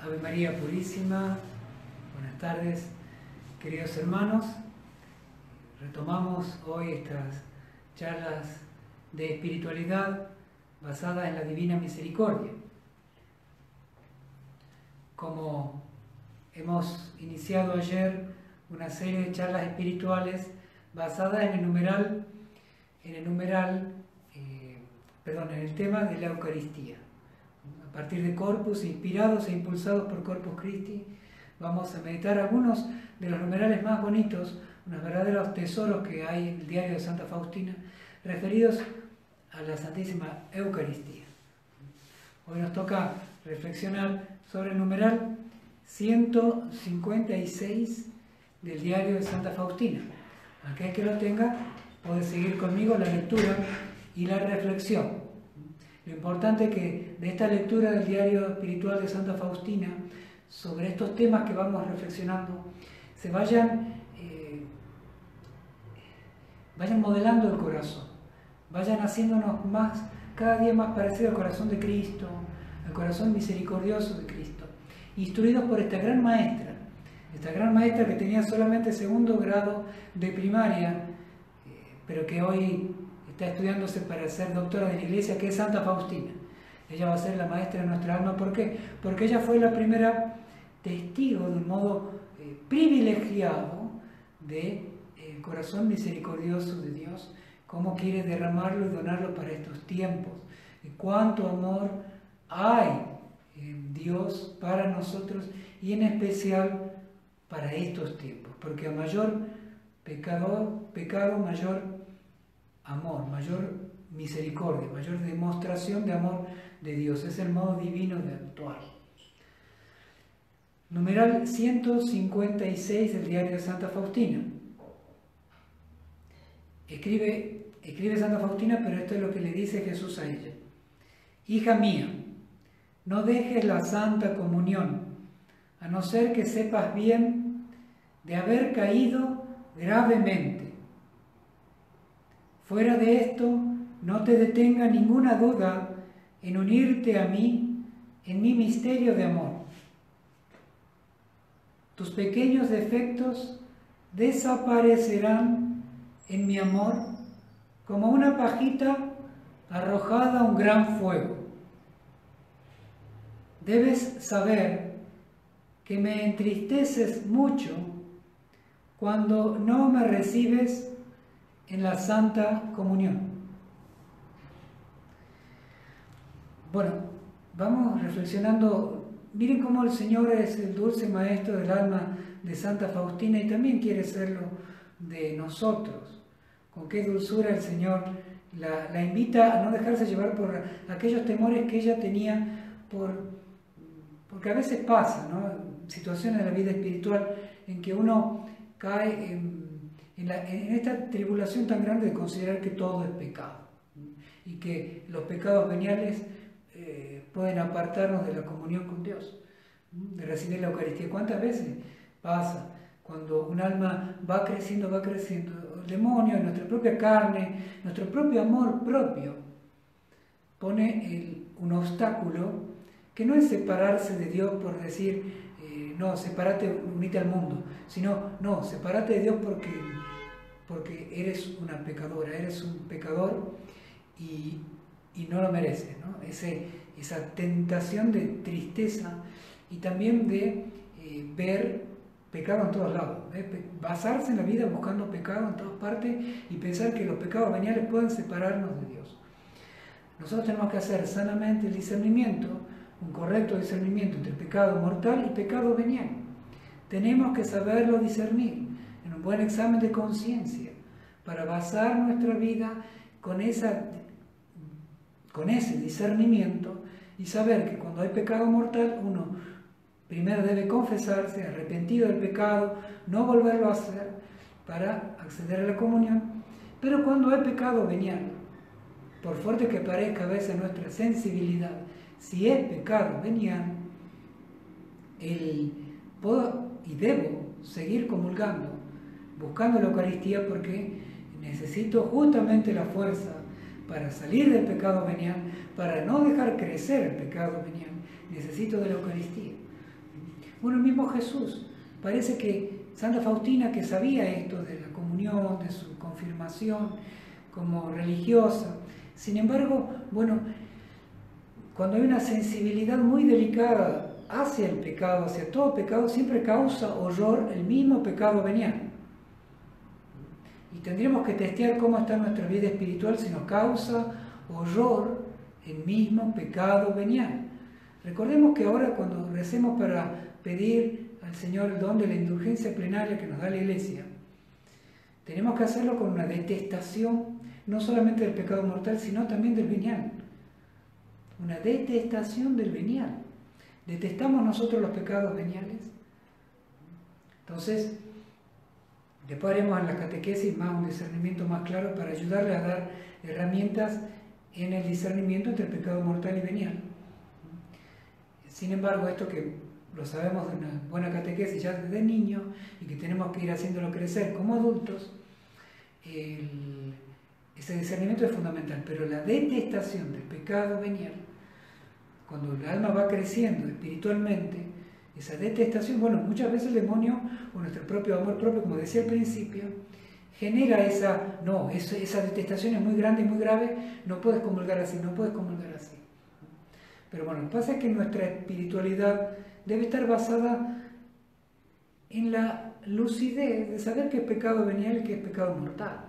Ave María Purísima, buenas tardes, queridos hermanos. Retomamos hoy estas charlas de espiritualidad basadas en la Divina Misericordia. Como hemos iniciado ayer una serie de charlas espirituales basadas en el tema de la Eucaristía. A partir de Corpus, inspirados e impulsados por Corpus Christi, vamos a meditar algunos de los numerales más bonitos, unos verdaderos tesoros que hay en el diario de Santa Faustina, referidos a la Santísima Eucaristía. Hoy nos toca reflexionar sobre el numeral 156 del diario de Santa Faustina. Aquel que lo tenga puede seguir conmigo la lectura y la reflexión. Lo importante es que de esta lectura del diario espiritual de Santa Faustina, sobre estos temas que vamos reflexionando, se vayan modelando el corazón, vayan haciéndonos cada día más parecidos al corazón de Cristo, al corazón misericordioso de Cristo, instruidos por esta gran maestra que tenía solamente segundo grado de primaria, pero que hoy está estudiándose para ser doctora de la Iglesia, que es Santa Faustina. Ella va a ser la maestra de nuestra alma. ¿Por qué? Porque ella fue la primera testigo de un modo privilegiado del corazón misericordioso de Dios, cómo quiere derramarlo y donarlo para estos tiempos. Y cuánto amor hay en Dios para nosotros y en especial para estos tiempos. Porque a mayor pecado, mayor amor, mayor misericordia, mayor demostración de amor de Dios. Es el modo divino de actuar. Numeral 156 del diario de Santa Faustina. Escribe Santa Faustina, pero esto es lo que le dice Jesús a ella. Hija mía, no dejes la Santa Comunión, a no ser que sepas bien de haber caído gravemente. Fuera de esto, no te detenga ninguna duda en unirte a mí en mi misterio de amor. Tus pequeños defectos desaparecerán en mi amor como una pajita arrojada a un gran fuego. Debes saber que me entristeces mucho cuando no me recibes en la Santa Comunión. Bueno, vamos reflexionando. Miren cómo el Señor es el dulce maestro del alma de Santa Faustina y también quiere serlo de nosotros. Con qué dulzura el Señor la invita a no dejarse llevar por aquellos temores que ella tenía, porque a veces pasa, ¿no? Situaciones de la vida espiritual en que uno cae en esta tribulación tan grande de considerar que todo es pecado y que los pecados veniales pueden apartarnos de la comunión con Dios, de recibir la Eucaristía. ¿Cuántas veces pasa cuando un alma va creciendo, el demonio, nuestra propia carne, nuestro propio amor propio, pone un obstáculo que no es separarse de Dios por decir, no, sepárate, unite al mundo, sino, no, sepárate de Dios porque eres una pecadora, eres un pecador y no lo mereces, ¿no? Esa tentación de tristeza y también de ver pecado en todos lados, basarse en la vida buscando pecado en todas partes y pensar que los pecados veniales pueden separarnos de Dios. Nosotros tenemos que hacer sanamente el discernimiento, un correcto discernimiento entre pecado mortal y pecado venial. Tenemos que saberlo discernir en un buen examen de conciencia para basar nuestra vida con ese discernimiento y saber que cuando hay pecado mortal uno primero debe confesarse, arrepentido del pecado, no volverlo a hacer para acceder a la comunión. Pero cuando hay pecado venial, por fuerte que parezca a veces nuestra sensibilidad, si es pecado venial, puedo y debo seguir comulgando, buscando la Eucaristía, porque necesito justamente la fuerza para salir del pecado venial, para no dejar crecer el pecado venial. Necesito de la Eucaristía. Bueno, el mismo Jesús, parece que Santa Faustina, que sabía esto de la comunión, de su confirmación como religiosa, sin embargo, bueno, cuando hay una sensibilidad muy delicada hacia el pecado, hacia todo pecado, siempre causa horror el mismo pecado venial. Y tendríamos que testear cómo está nuestra vida espiritual si nos causa horror el mismo pecado venial. Recordemos que ahora cuando recemos para pedir al Señor el don de la indulgencia plenaria que nos da la Iglesia, tenemos que hacerlo con una detestación, no solamente del pecado mortal, sino también del venial. Una detestación del venial. ¿Detestamos nosotros los pecados veniales? Entonces, después haremos en la catequesis un discernimiento más claro para ayudarle a dar herramientas en el discernimiento entre el pecado mortal y venial. Sin embargo, esto que lo sabemos de una buena catequesis ya desde niños y que tenemos que ir haciéndolo crecer como adultos, ese discernimiento es fundamental, pero la detestación del pecado venial, cuando el alma va creciendo espiritualmente, esa detestación, bueno, muchas veces el demonio, o nuestro propio amor propio, como decía al principio, genera esa detestación es muy grande y muy grave, no puedes comulgar así, no puedes comulgar así. Pero bueno, lo que pasa es que nuestra espiritualidad debe estar basada en la lucidez de saber qué es pecado venial y qué es pecado mortal.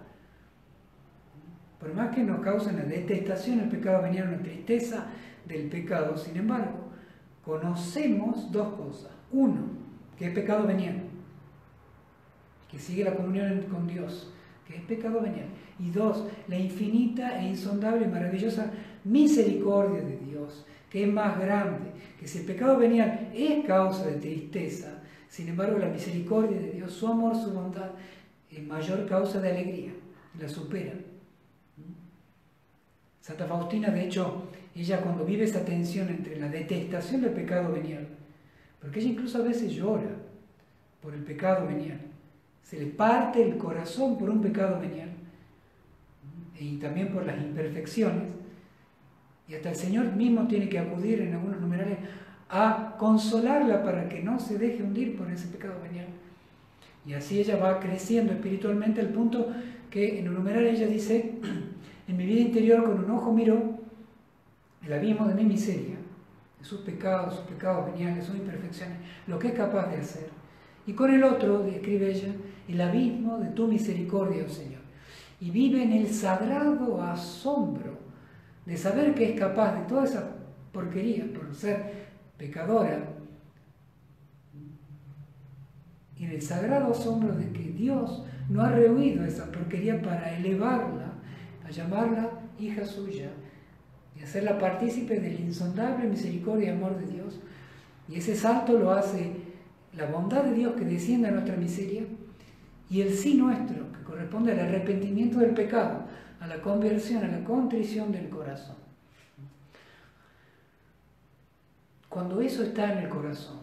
Por más que nos cause una detestación el pecado venial, una tristeza del pecado, sin embargo, conocemos dos cosas. Uno, que es pecado venial, que sigue la comunión con Dios, que es pecado venial. Y dos, la infinita e insondable y maravillosa misericordia de Dios, que es más grande, que si el pecado venial es causa de tristeza, sin embargo la misericordia de Dios, su amor, su bondad, es mayor causa de alegría, la supera. Santa Faustina, de hecho, ella cuando vive esa tensión entre la detestación del pecado venial, porque ella incluso a veces llora por el pecado venial, se le parte el corazón por un pecado venial, y también por las imperfecciones, y hasta el Señor mismo tiene que acudir en algunos numerales a consolarla para que no se deje hundir por ese pecado venial. Y así ella va creciendo espiritualmente al punto que en un numeral ella dice: en mi vida interior con un ojo miro el abismo de mi miseria, de sus pecados veniales, sus imperfecciones, lo que es capaz de hacer. Y con el otro, escribe ella, el abismo de tu misericordia, oh Señor. Y vive en el sagrado asombro de saber que es capaz de toda esa porquería por ser pecadora, y en el sagrado asombro de que Dios no ha rehuido esa porquería para elevarla, a llamarla hija suya, y hacerla partícipe de la insondable misericordia y amor de Dios. Y ese salto lo hace la bondad de Dios que desciende a nuestra miseria, y el sí nuestro, que corresponde al arrepentimiento del pecado, a la conversión, a la contrición del corazón. Cuando eso está en el corazón,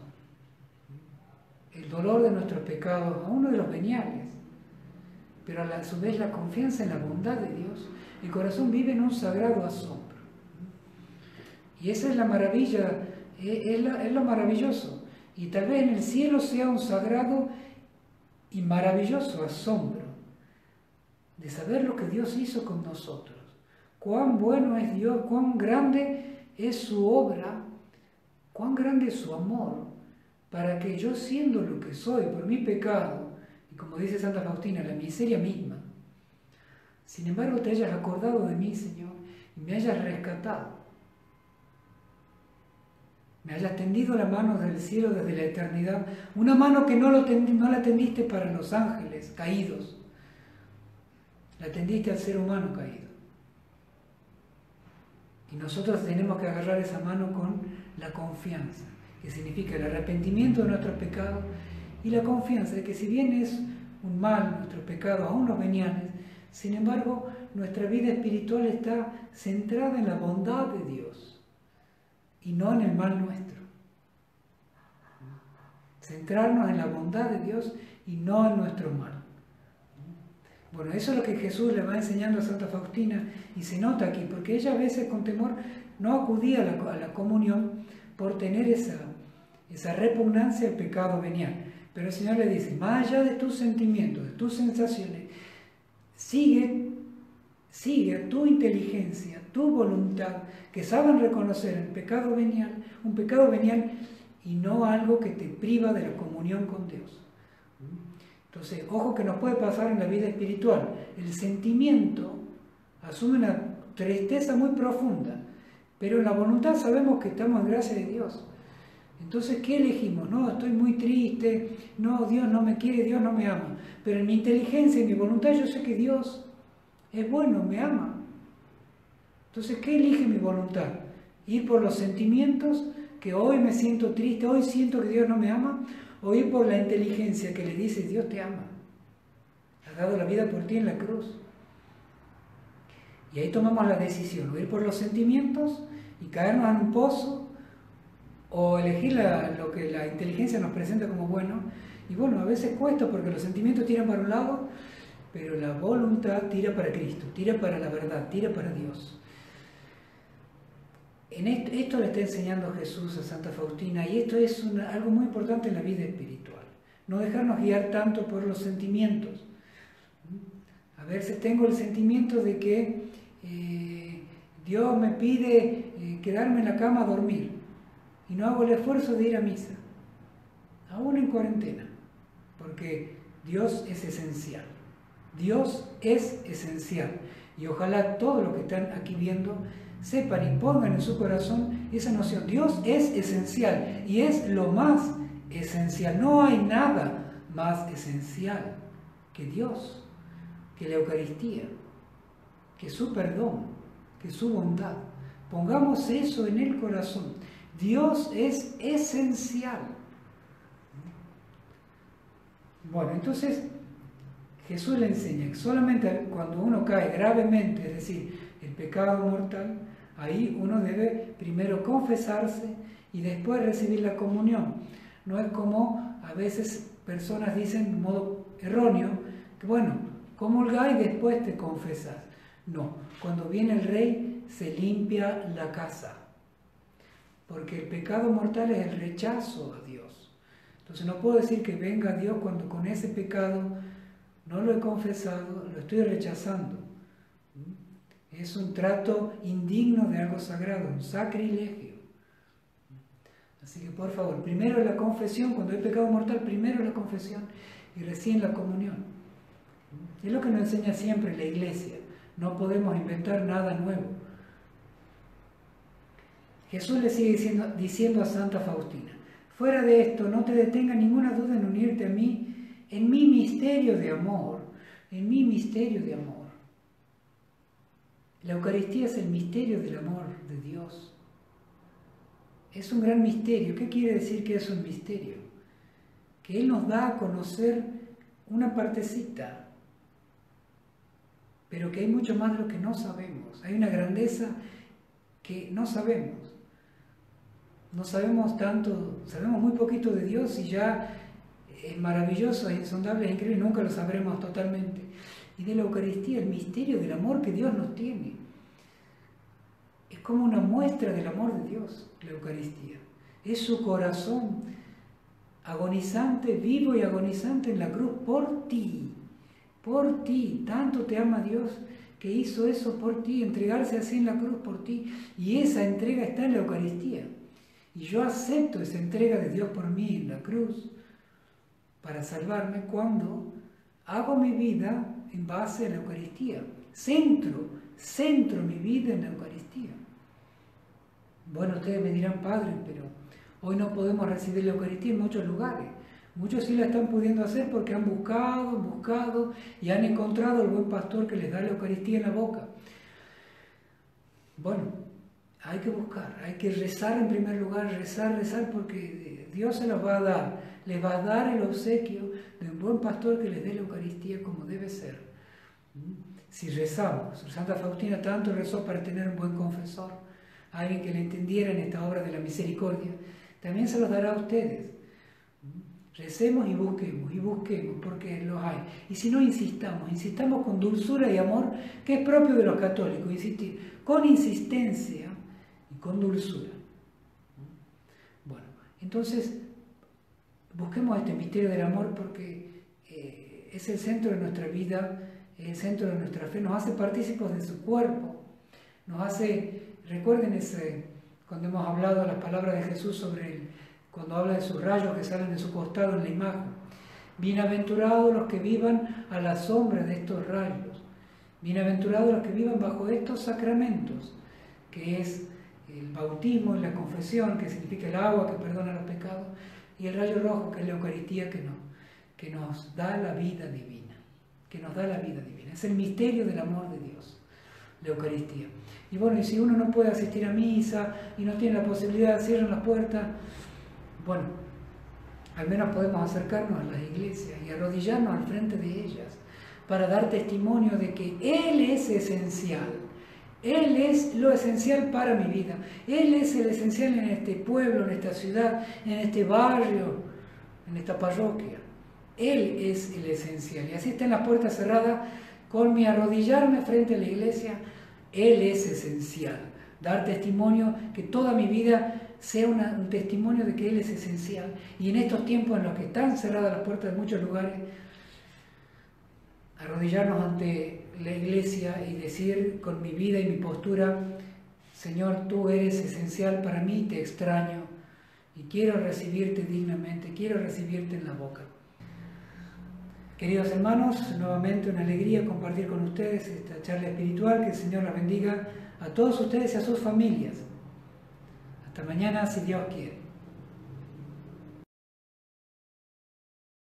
el dolor de nuestros pecados, a uno de los veniales, pero a su vez la confianza en la bondad de Dios, el corazón vive en un sagrado asombro. Y esa es la maravilla, es lo maravilloso. Y tal vez en el cielo sea un sagrado y maravilloso asombro de saber lo que Dios hizo con nosotros. Cuán bueno es Dios, cuán grande es su obra, cuán grande es su amor, para que yo, siendo lo que soy por mi pecado, y como dice Santa Faustina, la miseria misma, sin embargo te hayas acordado de mí, Señor, y me hayas rescatado, me hayas tendido la mano del cielo desde la eternidad, una mano que no la tendiste para los ángeles caídos, la tendiste al ser humano caído. Y nosotros tenemos que agarrar esa mano con la confianza, que significa el arrepentimiento de nuestros pecados y la confianza de que si bien es un mal nuestros pecados, aún los veniales, sin embargo nuestra vida espiritual está centrada en la bondad de Dios y no en el mal nuestro. Centrarnos en la bondad de Dios y no en nuestro mal. Bueno, eso es lo que Jesús le va enseñando a Santa Faustina y se nota aquí, porque ella a veces con temor no acudía a la comunión por tener esa repugnancia al pecado venial. Pero el Señor le dice, más allá de tus sentimientos, de tus sensaciones, sigue tu inteligencia, tu voluntad, que saben reconocer el pecado venial, un pecado venial y no algo que te priva de la comunión con Dios. Entonces, ojo que nos puede pasar en la vida espiritual. El sentimiento asume una tristeza muy profunda, pero en la voluntad sabemos que estamos en gracia de Dios. Entonces, ¿qué elegimos? No, estoy muy triste, no, Dios no me quiere, Dios no me ama. Pero en mi inteligencia, en mi voluntad, yo sé que Dios es bueno, me ama. Entonces, ¿qué elige mi voluntad? Ir por los sentimientos, que hoy me siento triste, hoy siento que Dios no me ama, o ir por la inteligencia que le dice, Dios te ama. Ha dado la vida por ti en la cruz. Y ahí tomamos la decisión, o ir por los sentimientos y caernos en un pozo, o elegir lo que la inteligencia nos presenta como bueno. Y bueno, a veces cuesta porque los sentimientos tiran para un lado, pero la voluntad tira para Cristo, tira para la verdad, tira para Dios. Esto le está enseñando Jesús a Santa Faustina, y esto es algo muy importante en la vida espiritual. No dejarnos guiar tanto por los sentimientos. A veces tengo el sentimiento de que Dios me pide quedarme en la cama a dormir y no hago el esfuerzo de ir a misa, aún en cuarentena, porque Dios es esencial. Dios es esencial, y ojalá todos los que están aquí viendo sepan y pongan en su corazón esa noción. Dios es esencial y es lo más esencial. No hay nada más esencial que Dios, que la Eucaristía, que su perdón, que su bondad. Pongamos eso en el corazón. Dios es esencial. Bueno, entonces Jesús le enseña que solamente cuando uno cae gravemente, es decir, el pecado mortal, ahí uno debe primero confesarse y después recibir la comunión. No es como a veces personas dicen de modo erróneo, que bueno, comulgá y después te confesas. No, cuando viene el Rey se limpia la casa, porque el pecado mortal es el rechazo a Dios. Entonces no puedo decir que venga Dios cuando con ese pecado no lo he confesado, lo estoy rechazando. Es un trato indigno de algo sagrado, un sacrilegio. Así que por favor, primero la confesión, cuando hay pecado mortal, primero la confesión y recién la comunión. Es lo que nos enseña siempre la Iglesia. No podemos inventar nada nuevo. Jesús le sigue diciendo a Santa Faustina, fuera de esto, no te detenga ninguna duda en unirte a mí en mi misterio de amor, en mi misterio de amor. La Eucaristía es el misterio del amor de Dios. Es un gran misterio. ¿Qué quiere decir que es un misterio? Que Él nos da a conocer una partecita, pero que hay mucho más de lo que no sabemos. Hay una grandeza que no sabemos. No sabemos tanto, sabemos muy poquito de Dios y ya es maravilloso, es insondable, es increíble, nunca lo sabremos totalmente. Y de la Eucaristía, el misterio del amor que Dios nos tiene. Es como una muestra del amor de Dios, la Eucaristía. Es su corazón agonizante, vivo y agonizante en la cruz por ti. Por ti. Tanto te ama Dios que hizo eso por ti, entregarse así en la cruz por ti. Y esa entrega está en la Eucaristía. Y yo acepto esa entrega de Dios por mí en la cruz para salvarme cuando hago mi vida en base a la Eucaristía. Centro mi vida en la Eucaristía. Bueno, ustedes me dirán, Padre, pero hoy no podemos recibir la Eucaristía en muchos lugares. Muchos sí la están pudiendo hacer porque han buscado y han encontrado el buen pastor que les da la Eucaristía en la boca. Bueno, hay que buscar, hay que rezar en primer lugar, rezar, porque Dios se los va a dar. Les va a dar el obsequio de un buen pastor que les dé la Eucaristía como debe ser. Si rezamos, Santa Faustina tanto rezó para tener un buen confesor, alguien que le entendiera en esta obra de la misericordia, también se los dará a ustedes. Recemos y busquemos, porque los hay. Y si no, insistamos con dulzura y amor, que es propio de los católicos, insistir, con insistencia y con dulzura. Bueno, Entonces, busquemos este misterio del amor porque es el centro de nuestra vida, es el centro de nuestra fe, nos hace partícipes de su cuerpo, nos hace, recuerden cuando hemos hablado de las palabras de Jesús cuando habla de sus rayos que salen de su costado en la imagen. Bienaventurados los que vivan a la sombra de estos rayos, bienaventurados los que vivan bajo estos sacramentos, que es el bautismo y la confesión, que significa el agua que perdona los pecados, y el rayo rojo, que es la Eucaristía, que nos da la vida divina, que nos da la vida divina. Es el misterio del amor de Dios, la Eucaristía. Y bueno, y si uno no puede asistir a misa y no tiene la posibilidad, cierran las puertas, bueno, al menos podemos acercarnos a las iglesias y arrodillarnos al frente de ellas para dar testimonio de que Él es esencial. Él es lo esencial para mi vida. Él es el esencial en este pueblo, en esta ciudad, en este barrio, en esta parroquia. Él es el esencial. Y así están las puertas cerradas, con mi arrodillarme frente a la iglesia, Él es esencial. Dar testimonio, que toda mi vida sea un testimonio de que Él es esencial. Y en estos tiempos en los que están cerradas las puertas de muchos lugares, arrodillarnos ante la iglesia y decir con mi vida y mi postura: Señor, tú eres esencial para mí, te extraño y quiero recibirte dignamente, quiero recibirte en la boca. Queridos hermanos, nuevamente una alegría compartir con ustedes esta charla espiritual. Que el Señor la bendiga a todos ustedes y a sus familias. Hasta mañana, si Dios quiere.